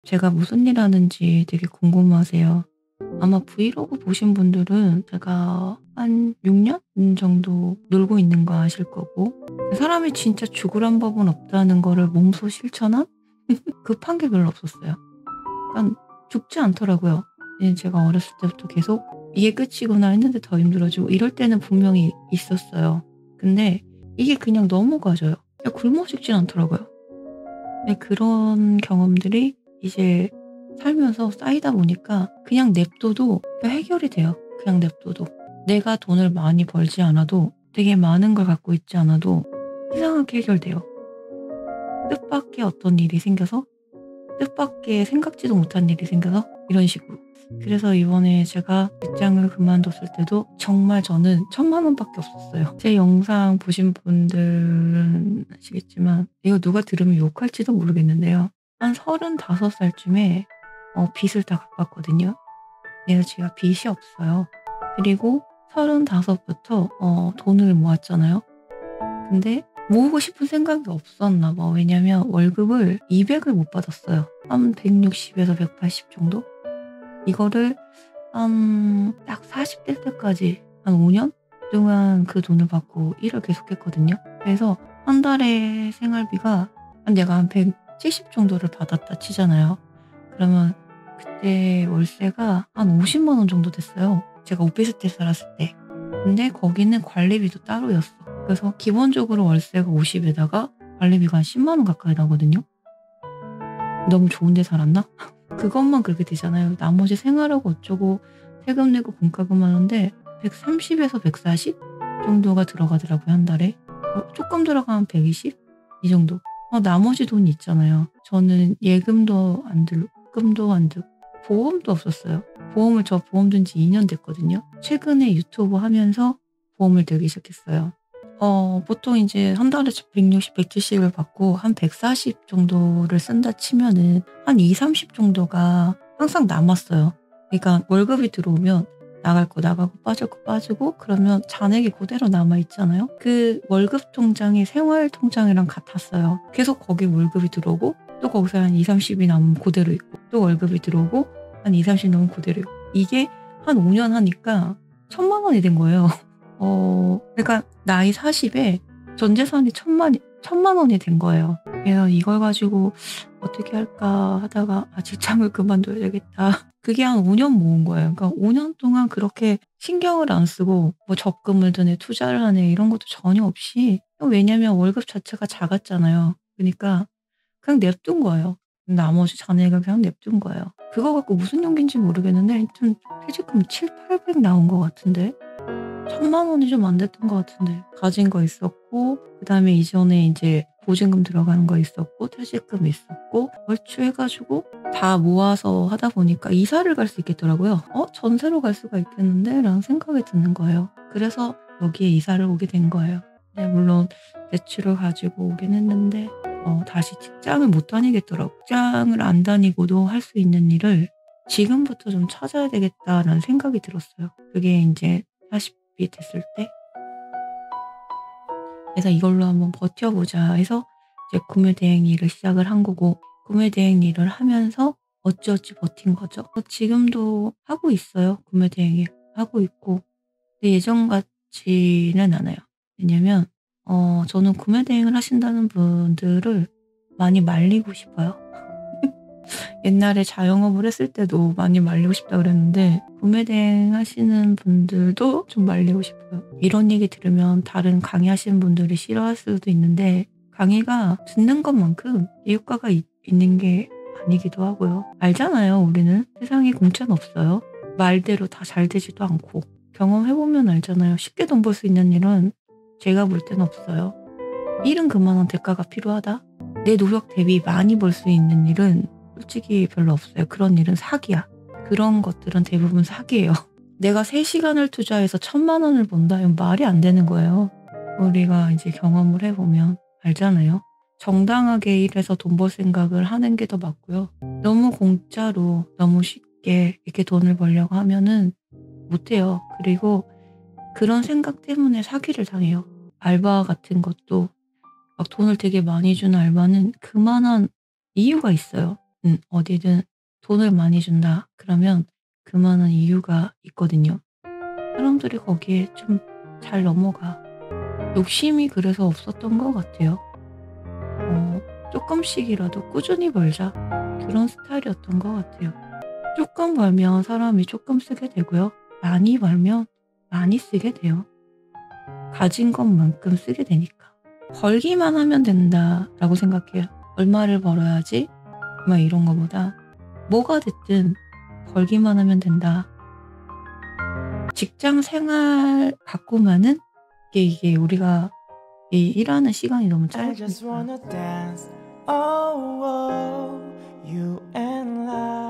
제가 무슨 일 하는지 되게 궁금하세요. 아마 브이로그 보신 분들은 제가 한 6년 정도 놀고 있는 거 아실 거고, 사람이 진짜 죽으란 법은 없다는 거를 몸소 실천한 급한 게 별로 없었어요. 그러니까 죽지 않더라고요. 제가 어렸을 때부터 계속 '이게 끝이구나.' 했는데 더 힘들어지고 이럴 때는 분명히 있었어요. 근데 이게 그냥 넘어가져요. 그냥 굶어 죽진 않더라고요. 네, 그런 경험들이 이제 살면서 쌓이다 보니까 그냥 냅둬도 해결이 돼요. 그냥 냅둬도. 내가 돈을 많이 벌지 않아도, 되게 많은 걸 갖고 있지 않아도 이상하게 해결돼요. 뜻밖의 어떤 일이 생겨서, 뜻밖의 생각지도 못한 일이 생겨서, 이런 식으로. 그래서 이번에 제가 직장을 그만뒀을 때도 정말 저는 1,000만 원 밖에 없었어요. 제 영상 보신 분들은 아시겠지만 이거 누가 들으면 욕할지도 모르겠는데요. 한 35 살쯤에 빚을 다 갚았거든요. 그래서 제가 빚이 없어요. 그리고 35 부터 돈을 모았잖아요. 근데 모으고 싶은 생각이 없었나 봐. 왜냐면 월급을 200을 못 받았어요. 한 160에서 180 정도? 이거를 한 딱 40대 때까지 한 5년 동안 그 돈을 받고 일을 계속했거든요. 그래서 한 달에 생활비가 내가 한 170 정도를 받았다 치잖아요. 그러면 그때 월세가 한 50만 원 정도 됐어요, 제가 오피스텔 살았을 때. 근데 거기는 관리비도 따로였어. 그래서 기본적으로 월세가 50 에다가 관리비가 한 10만 원 가까이 나거든요. 너무 좋은 데 살았나? 그것만 그렇게 되잖아요. 나머지 생활하고 어쩌고 세금 내고 공과금 하는데 130에서 140 정도가 들어가더라고요, 한 달에. 쪼끔 들어가면 120 이 정도. 나머지 돈이 있잖아요. 저는 예금도 안 들고 금도 안 들고 보험도 없었어요. 보험 든 지 2년 됐거든요. 최근에 유튜브 하면서 보험을 들기 시작했어요. 보통 인제 한 달에 160, 170을 받고 한 140 정도를 쓴다 치면은 한 20-30 정도가 항상 남았어요. 그러니까 월급이 들어오면 나갈 거 나가고 빠질 거 빠지고 그러면 잔액이 고대로 남아 있잖아요. 그 월급 통장이 생활 통장이랑 같았어요. 계속 거기에 월급이 들어오고 또 거기서 한 20-30이 남으면 고대로 있고, 또 월급이 들어오고 한 20-30 남으면 고대로 있고. 이게 한 5년 하니까 1,000만 원이 된 거예요. 그러니까 나이 40에 전 재산이 1,000만 원이 된 거예요. 그래서 이걸 가지고 '어떻게 할까.' 하다가 '아, 직장을 그만둬야 되겠다.' 그게 한 5년 모은 거예요. 그러니까 5년 동안 그렇게 신경을 안 쓰고 뭐 적금을 드네, 투자를 하네, 이런 것도 전혀 없이, 왜냐면 월급 자체가 작았잖아요. 그니까 그냥 냅둔 거예요. 나머지 잔액을 그냥 냅둔 거예요. 그거 갖고 무슨 용기인지 모르겠는데 하여튼 퇴직금 700-800 나온 것 같은데. 1,000만 원이 좀 안 됐던 것 같은데. 가진 거 있었고, 그다음에 이전에 인제 보증금 들어가는 거 있었고, 퇴직금 있었고, 얼추 해 가지고 다 모아서 하다 보니까 이사를 갈 수 있겠더라고요. '전세로 갈 수가 있겠는데?'라는 생각이 드는 거예요. 그래서 여기에 이사를 오게 된 거예요. 네, 물론 대출을 가지고 오긴 했는데 다시 직장을 못 다니겠더라고요. 직장을 안 다니고도 할 수 있는 일을 '지금부터 좀 찾아야 되겠다.'라는 생각이 들었어요. 그게 인제 40이 됐을 때. 그래서 '이걸로 한번 버텨 보자.' 해서 이제 구매 대행 일을 시작을 한 거고, 구매 대행 일을 하면서 어찌어찌 버틴 거죠. 지금도 하고 있어요. 구매 대행 일 하고 있고. 근데 예전 같지는 않아요. 왜냐면 저는 구매 대행을 하신다는 분들을 많이 말리고 싶어요. 옛날에 자영업을 했을 때도 많이 말리고 싶다 그랬는데, 구매 대행 하시는 분들도 좀 말리고 싶어요. 이런 얘기 들으면 다른 강의하시는 분들이 싫어할 수도 있는데, 강의가 듣는 것만큼 효과가 있는 게 아니기도 하고요. 알잖아요, 우리는. 세상에 공짜는 없어요. 말대로 다 잘 되지도 않고. 경험해 보면 알잖아요. 쉽게 돈 벌 수 있는 일은 제가 볼 때는 없어요. 일은 그만한 대가가 필요하다? 내 노력 대비 많이 벌 수 있는 일은 솔직히 별로 없어요. 그런 일은 사기야. 그런 것들은 대부분 사기예요. 내가 3 시간을 투자해서 1,000만 원을 번다, 이건 말이 안 되는 거예요. 우리가 이제 경험을 해 보면 알잖아요. 정당하게 일해서 돈 벌 생각을 하는 게 더 맞고요. 너무 공짜로 너무 쉽게 이렇게 돈을 벌려고 하면은 못 해요. 그리고 그런 생각 때문에 사기를 당해요. 알바 같은 것도 막 돈을 되게 많이 주는 알바는 그만한 이유가 있어요. 어디든 돈을 많이 준다 그러면 그만한 이유가 있거든요. 사람들이 거기에 좀 잘 넘어가. 욕심이 그래서 없었던 것 같아요. 쪼끔씩이라도 꾸준히 벌자 그런 스타일이었던 것 같아요. 쪼끔 벌면 사람이 쪼끔 쓰게 되고요. 많이 벌면 많이 쓰게 돼요. 가진 것만큼 쓰게 되니까. '벌기만 하면 된다.'라고 생각해요. '얼마를 벌어야지?' 막 이런 거보다 뭐가 됐든 벌기만 하면 된다. 직장 생활 갖고만은 이게 우리가 이 일하는 시간이 너무 I just 짧으니까. wanna dance. Oh, oh, you and I.